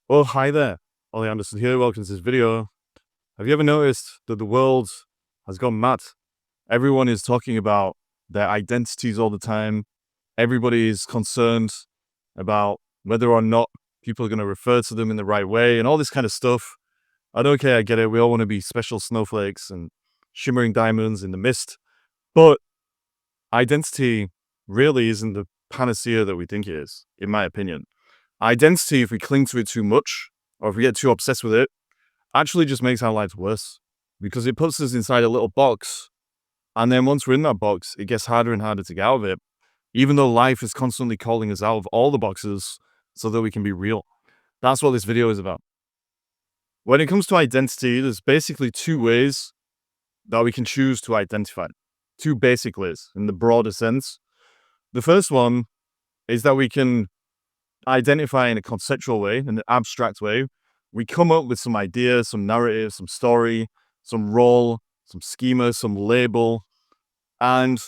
Well, hi there. Ollie Anderson here. Welcome to this video. Have you ever noticed that the world has gone mad? Everyone is talking about their identities all the time. Everybody is concerned about whether or not people are going to refer to them in the right way and all this kind of stuff. Okay, I get it. We all want to be special snowflakes and shimmering diamonds in the mist. But identity really isn't the panacea that we think it is, in my opinion. Identity, if we cling to it too much or if we get too obsessed with it, actually just makes our lives worse because it puts us inside a little box. And then once we're in that box, it gets harder and harder to get out of it, even though life is constantly calling us out of all the boxes so that we can be real. That's what this video is about. When it comes to identity, there's basically two ways that we can choose to identify. Two basic ways in the broader sense. The first one is that we can identify in a conceptual way, in an abstract way. We come up with some idea, some narrative, some story, some role, some schema, some label, and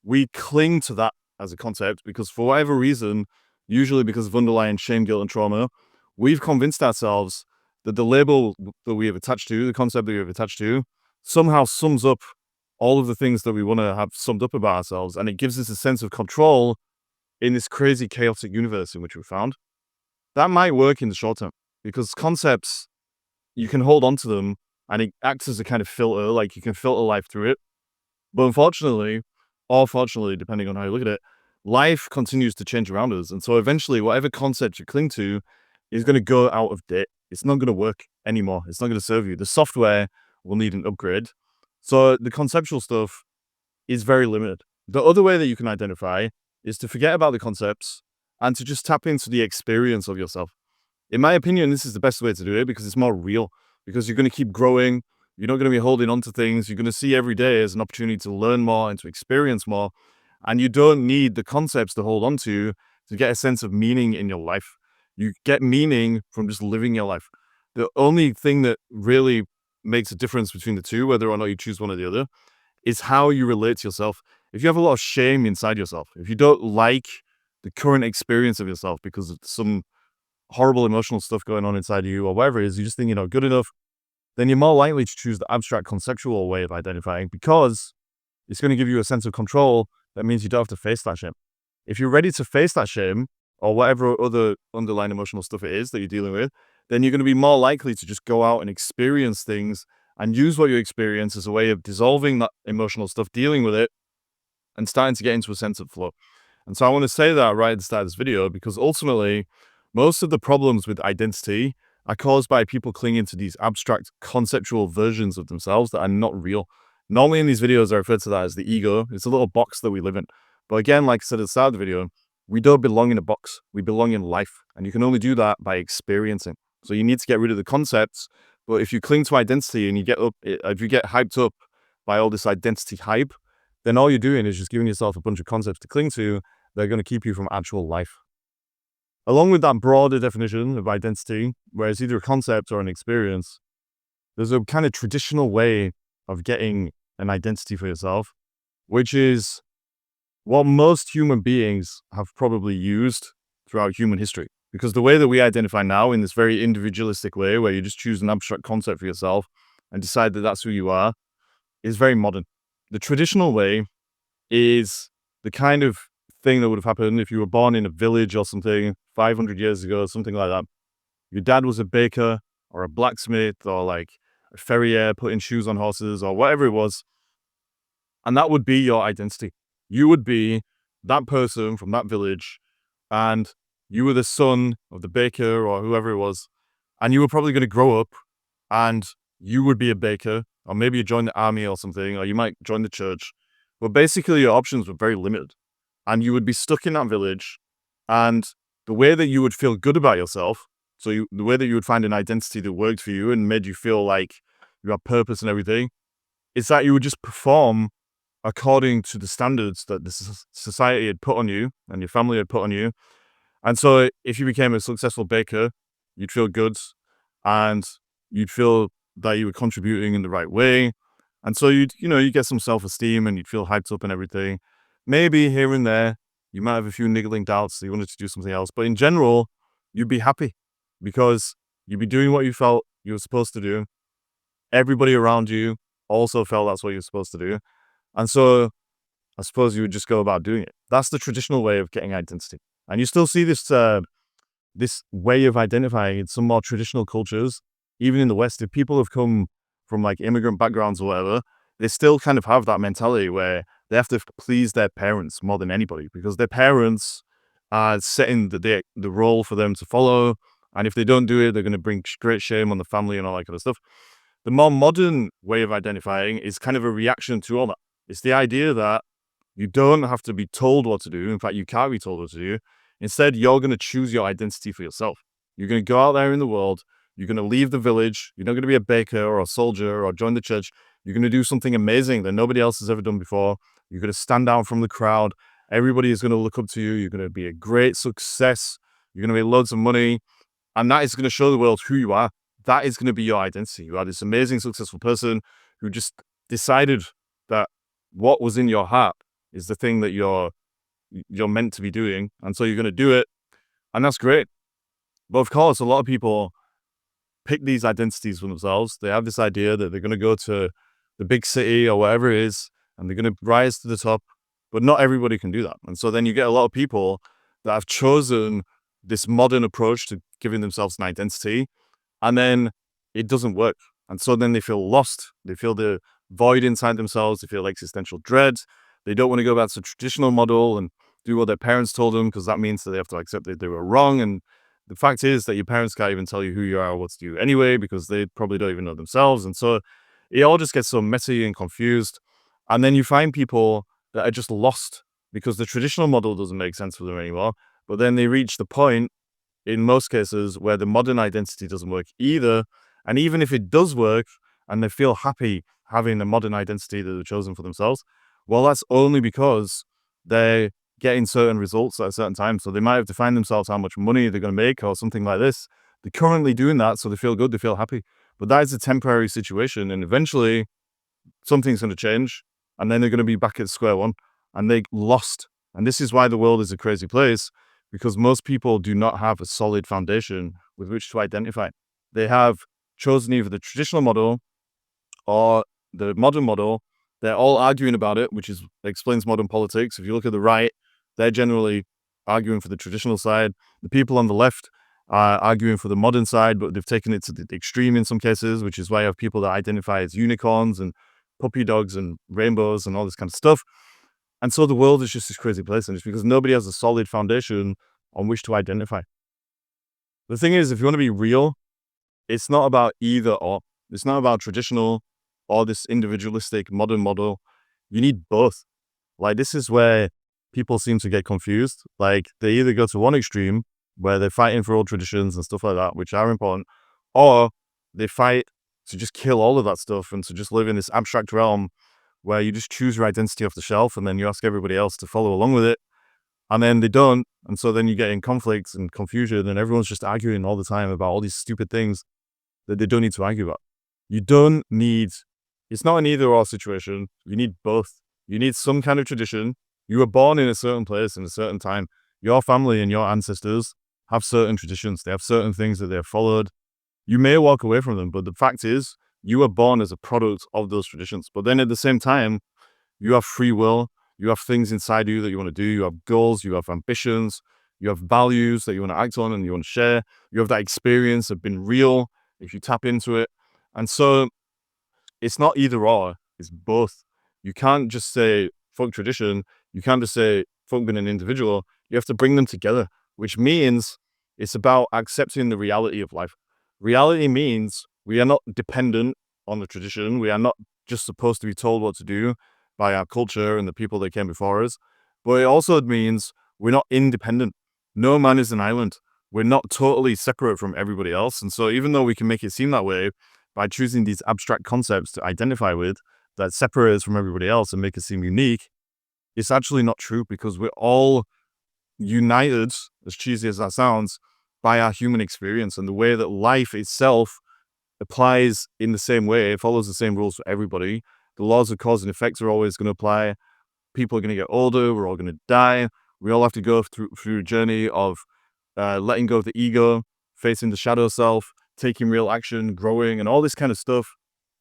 we cling to that as a concept because for whatever reason, usually because of underlying shame, guilt, and trauma, we've convinced ourselves that the label that we have attached to, the concept that we have attached to, somehow sums up all of the things that we want to have summed up about ourselves. And it gives us a sense of control in this crazy, chaotic universe in which we're found. That might work in the short term because concepts, you can hold on to them and it acts as a kind of filter, like you can filter life through it. But unfortunately, or fortunately, depending on how you look at it, life continues to change around us. And so eventually, whatever concept you cling to is going to go out of date. It's not going to work anymore. It's not going to serve you. The software will need an upgrade. So the conceptual stuff is very limited. The other way that you can identify is to forget about the concepts and to just tap into the experience of yourself. In my opinion, this is the best way to do it because it's more real, because you're going to keep growing. You're not going to be holding on to things. You're going to see every day as an opportunity to learn more and to experience more. And you don't need the concepts to hold on to get a sense of meaning in your life. You get meaning from just living your life. The only thing that really makes a difference between the two, whether or not you choose one or the other, is how you relate to yourself. If you have a lot of shame inside yourself, if you don't like the current experience of yourself because of some horrible emotional stuff going on inside of you or whatever it is, you just think you're not good enough, then you're more likely to choose the abstract conceptual way of identifying because it's going to give you a sense of control. That means you don't have to face that shame. If you're ready to face that shame or whatever other underlying emotional stuff it is that you're dealing with, then you're going to be more likely to just go out and experience things and use what you experience as a way of dissolving that emotional stuff, dealing with it, and starting to get into a sense of flow. And so I want to say that right at the start of this video because ultimately, most of the problems with identity are caused by people clinging to these abstract conceptual versions of themselves that are not real. Normally in these videos, I refer to that as the ego. It's a little box that we live in. But again, like I said at the start of the video, we don't belong in a box. We belong in life. And you can only do that by experiencing. So you need to get rid of the concepts. But if you cling to identity and if you get hyped up by all this identity hype, then all you're doing is just giving yourself a bunch of concepts to cling to that are going to keep you from actual life. Along with that broader definition of identity, where it's either a concept or an experience, there's a kind of traditional way of getting an identity for yourself, which is what most human beings have probably used throughout human history. Because the way that we identify now in this very individualistic way, where you just choose an abstract concept for yourself and decide that that's who you are, is very modern. The traditional way is the kind of thing that would have happened if you were born in a village or something 500 years ago, something like that. Your dad was a baker or a blacksmith or like a farrier putting shoes on horses or whatever it was. And that would be your identity. You would be that person from that village and you were the son of the baker or whoever it was. And you were probably going to grow up and you would be a baker or maybe you join the army or something, or you might join the church. But basically your options were very limited. And you would be stuck in that village, and the way that you would feel good about yourself, the way that you would find an identity that worked for you and made you feel like you have purpose and everything, is that you would just perform according to the standards that the society had put on you and your family had put on you. And so if you became a successful baker, you'd feel good and you'd feel that you were contributing in the right way. And so you'd get some self-esteem and you'd feel hyped up and everything. Maybe here and there, you might have a few niggling doubts that you wanted to do something else. But in general, you'd be happy. because you'd be doing what you felt you were supposed to do. Everybody around you also felt that's what you're supposed to do. And so I suppose you would just go about doing it. That's the traditional way of getting identity. And you still see this way of identifying in some more traditional cultures, even in the West. If people have come from like immigrant backgrounds or whatever, they still kind of have that mentality where they have to please their parents more than anybody, because their parents are setting the role for them to follow. And if they don't do it, they're going to bring great shame on the family and all that kind of stuff. The more modern way of identifying is kind of a reaction to all that. It's the idea that you don't have to be told what to do. In fact, you can't be told what to do. Instead, you're going to choose your identity for yourself. You're going to go out there in the world. You're going to leave the village. You're not going to be a baker or a soldier or join the church. You're going to do something amazing that nobody else has ever done before. You're going to stand out from the crowd. Everybody is going to look up to you. You're going to be a great success. You're going to make loads of money. And that is going to show the world who you are. That is going to be your identity. You are this amazing, successful person who just decided that what was in your heart is the thing that you're meant to be doing. And so you're going to do it. And that's great. But of course, a lot of people pick these identities for themselves. They have this idea that they're going to go to the big city or whatever it is, and they're going to rise to the top. But not everybody can do that. And so then you get a lot of people that have chosen this modern approach to giving themselves an identity, and then it doesn't work. And so then they feel lost. They feel the void inside themselves. They feel existential dread. They don't want to go back to the traditional model and do what their parents told them, because that means that they have to accept that they were wrong. And the fact is that your parents can't even tell you who you are or what to do anyway, because they probably don't even know themselves. And so it all just gets so messy and confused. And then you find people that are just lost because the traditional model doesn't make sense for them anymore. But then they reach the point, in most cases, where the modern identity doesn't work either. And even if it does work and they feel happy having the modern identity that they've chosen for themselves, well, that's only because they're getting certain results at a certain time. So they might have defined themselves how much money they're going to make or something like this. They're currently doing that, so they feel good, they feel happy. But that is a temporary situation, and eventually something's going to change, and then they're going to be back at square one, and they lost. And this is why the world is a crazy place, because most people do not have a solid foundation with which to identify. They have chosen either the traditional model or the modern model. They're all arguing about it, which explains modern politics. If you look at the right, they're generally arguing for the traditional side. The people on the left are arguing for the modern side, but they've taken it to the extreme in some cases, which is why you have people that identify as unicorns and puppy dogs and rainbows and all this kind of stuff. And so the world is just this crazy place, and it's because nobody has a solid foundation on which to identify. The thing is, if you want to be real, it's not about either or. It's not about traditional or this individualistic modern model. You need both. Like, this is where people seem to get confused. Like, they either go to one extreme where they're fighting for old traditions and stuff like that, which are important, or they fight to just kill all of that stuff and to just live in this abstract realm where you just choose your identity off the shelf and then you ask everybody else to follow along with it. And then they don't. And so then you get in conflicts and confusion, and everyone's just arguing all the time about all these stupid things that they don't need to argue about. You don't need, it's not an either or situation. You need both. You need some kind of tradition. You were born in a certain place in a certain time. Your family and your ancestors have certain traditions. They have certain things that they have followed. You may walk away from them, but the fact is, you were born as a product of those traditions. But then at the same time, you have free will. You have things inside you that you want to do. You have goals. You have ambitions. You have values that you want to act on and you want to share. You have that experience of being real if you tap into it. And so it's not either or, it's both. You can't just say, fuck tradition. You can't just say, fuck being an individual. You have to bring them together, which means it's about accepting the reality of life. Reality means we are not dependent on the tradition. We are not just supposed to be told what to do by our culture and the people that came before us. But it also means we're not independent. No man is an island. We're not totally separate from everybody else. And so even though we can make it seem that way by choosing these abstract concepts to identify with that separate us from everybody else and make us seem unique, it's actually not true, because we're all united, as cheesy as that sounds, by our human experience and the way that life itself applies in the same way. It follows the same rules for everybody. The laws of cause and effect are always going to apply. People are going to get older. We're all going to die. We all have to go through a journey of letting go of the ego, facing the shadow self, taking real action, growing, and all this kind of stuff.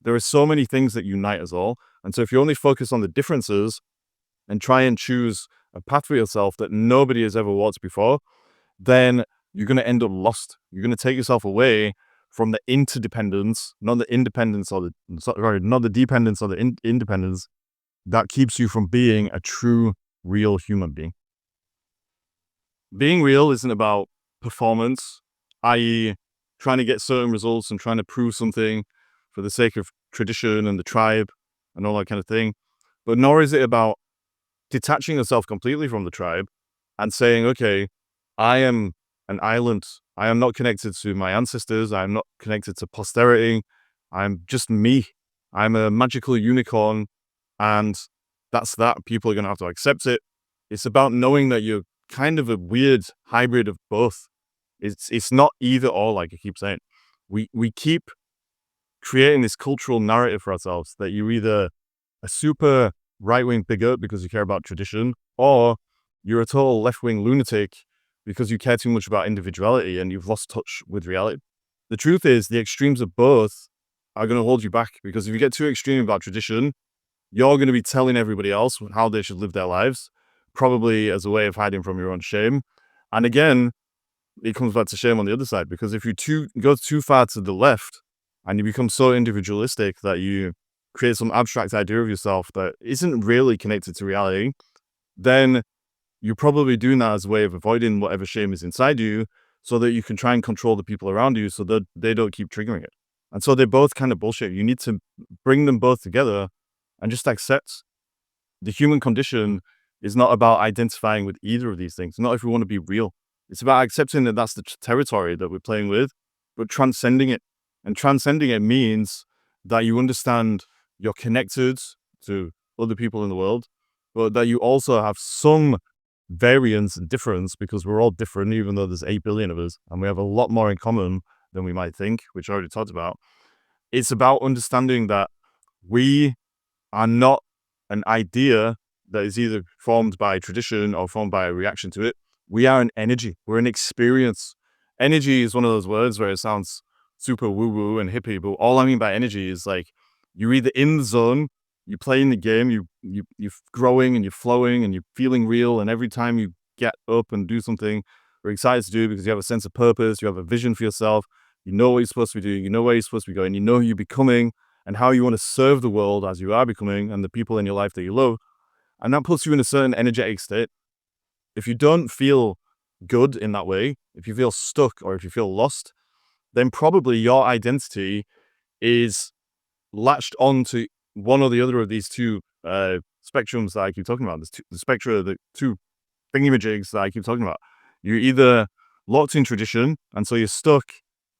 There are so many things that unite us all. And so if you only focus on the differences and try and choose a path for yourself that nobody has ever walked before, then you're going to end up lost. You're going to take yourself away from the interdependence, not the independence or not the dependence or the independence that keeps you from being a true, real human being. Being real isn't about performance, i.e., trying to get certain results and trying to prove something for the sake of tradition and the tribe and all that kind of thing. But nor is it about detaching yourself completely from the tribe and saying, okay, I am an island. I am not connected to my ancestors. I am not connected to posterity. I'm just me. I'm a magical unicorn. And that's that. People are going to have to accept it. It's about knowing that you're kind of a weird hybrid of both. It's not either or, like I keep saying. We keep creating this cultural narrative for ourselves that you're either a super right-wing bigot because you care about tradition, or you're a total left-wing lunatic because you care too much about individuality and you've lost touch with reality. The truth is, the extremes of both are going to hold you back, because if you get too extreme about tradition, you're going to be telling everybody else how they should live their lives, probably as a way of hiding from your own shame. And again, it comes back to shame on the other side, because if you go too far to the left and you become so individualistic that you create some abstract idea of yourself that isn't really connected to reality, then you're probably doing that as a way of avoiding whatever shame is inside you, so that you can try and control the people around you so that they don't keep triggering it. And so they're both kind of bullshit. You need to bring them both together and just accept the human condition is not about identifying with either of these things, not if we want to be real. It's about accepting that that's the territory that we're playing with, but transcending it. And transcending it means that you understand you're connected to other people in the world, but that you also have some variance and difference, because we're all different, even though there's 8 billion of us, and we have a lot more in common than we might think, which I already talked about. It's about understanding that we are not an idea that is either formed by tradition or formed by a reaction to it. We are an energy. We're an experience. Energy is one of those words where it sounds super woo-woo and hippie, but all I mean by energy is like, you're either in the zone, you play in the game, you're growing and you're flowing and you're feeling real, and every time you get up and do something you're excited to do because you have a sense of purpose, you have a vision for yourself, you know what you're supposed to be doing, you know where you're supposed to be going, you know who you're becoming, and how you want to serve the world as you are becoming and the people in your life that you love. And that puts you in a certain energetic state. If you don't feel good in that way, if you feel stuck or if you feel lost, then probably your identity is latched on to one or the other of these two spectrums that I keep talking about. The spectra, the two thingamajigs that I keep talking about. You're either locked in tradition, and so you're stuck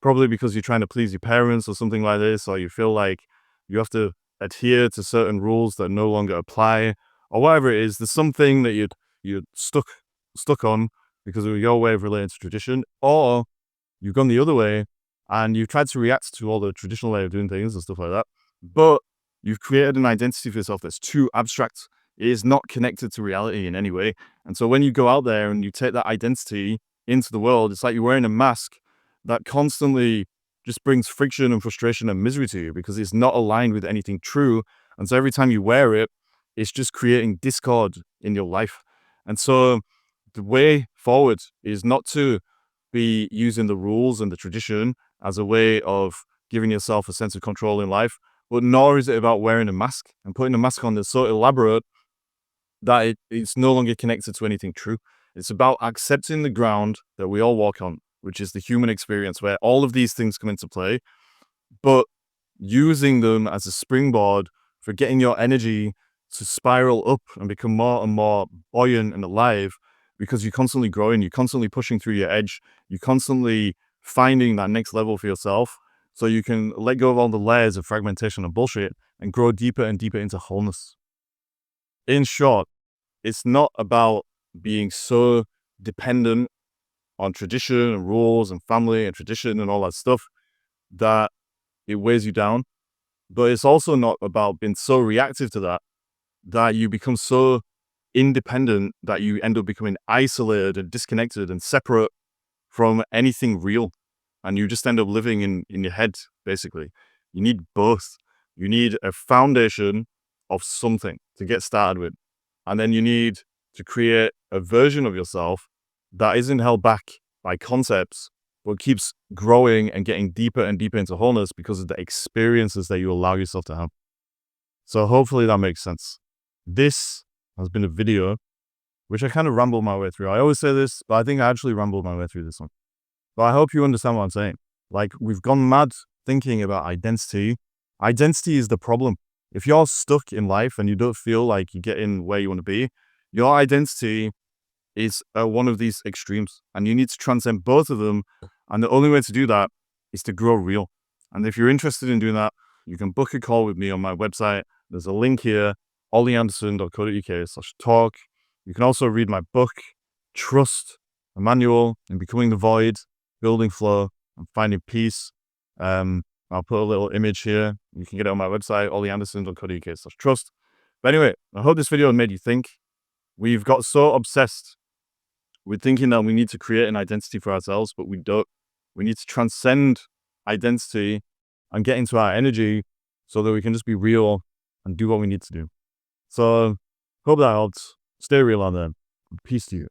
probably because you're trying to please your parents or something like this, or you feel like you have to adhere to certain rules that no longer apply, or whatever it is. There's something that you're stuck on because of your way of relating to tradition, or you've gone the other way and you've tried to react to all the traditional way of doing things and stuff like that, but you've created an identity for yourself that's too abstract. It is not connected to reality in any way. And so when you go out there and you take that identity into the world, it's like you're wearing a mask that constantly just brings friction and frustration and misery to you, because it's not aligned with anything true. And so every time you wear it, it's just creating discord in your life. And so the way forward is not to be using the rules and the tradition as a way of giving yourself a sense of control in life, but nor is it about wearing a mask and putting a mask on that's so elaborate that it's no longer connected to anything true. It's about accepting the ground that we all walk on, which is the human experience, where all of these things come into play, but using them as a springboard for getting your energy to spiral up and become more and more buoyant and alive, because you're constantly growing, you're constantly pushing through your edge, you're constantly finding that next level for yourself, so you can let go of all the layers of fragmentation and bullshit and grow deeper and deeper into wholeness. In short, it's not about being so dependent on tradition and rules and family and tradition and all that stuff that it weighs you down. But it's also not about being so reactive to that that you become so independent that you end up becoming isolated and disconnected and separate from anything real. and you just end up living in your head, basically. You need both. You need a foundation of something to get started with. And then you need to create a version of yourself that isn't held back by concepts, but keeps growing and getting deeper and deeper into wholeness because of the experiences that you allow yourself to have. So hopefully that makes sense. This has been a video which I kind of rambled my way through. I always say this, but I think I actually rambled my way through this one. But I hope you understand what I'm saying. Like, we've gone mad thinking about identity. Identity is the problem. If you're stuck in life and you don't feel like you're getting where you want to be, your identity is one of these extremes, and you need to transcend both of them. And the only way to do that is to grow real. And if you're interested in doing that, you can book a call with me on my website. There's a link here, ollyanderson.co.uk/talk. You can also read my book, Trust, a manual in becoming the void, building flow, and finding peace. I'll put a little image here. You can get it on my website, ollyanderson.co.uk/trust. But anyway, I hope this video made you think. We've got so obsessed with thinking that we need to create an identity for ourselves, but we don't. We need to transcend identity and get into our energy so that we can just be real and do what we need to do. So, hope that helps. Stay real on them. Peace to you.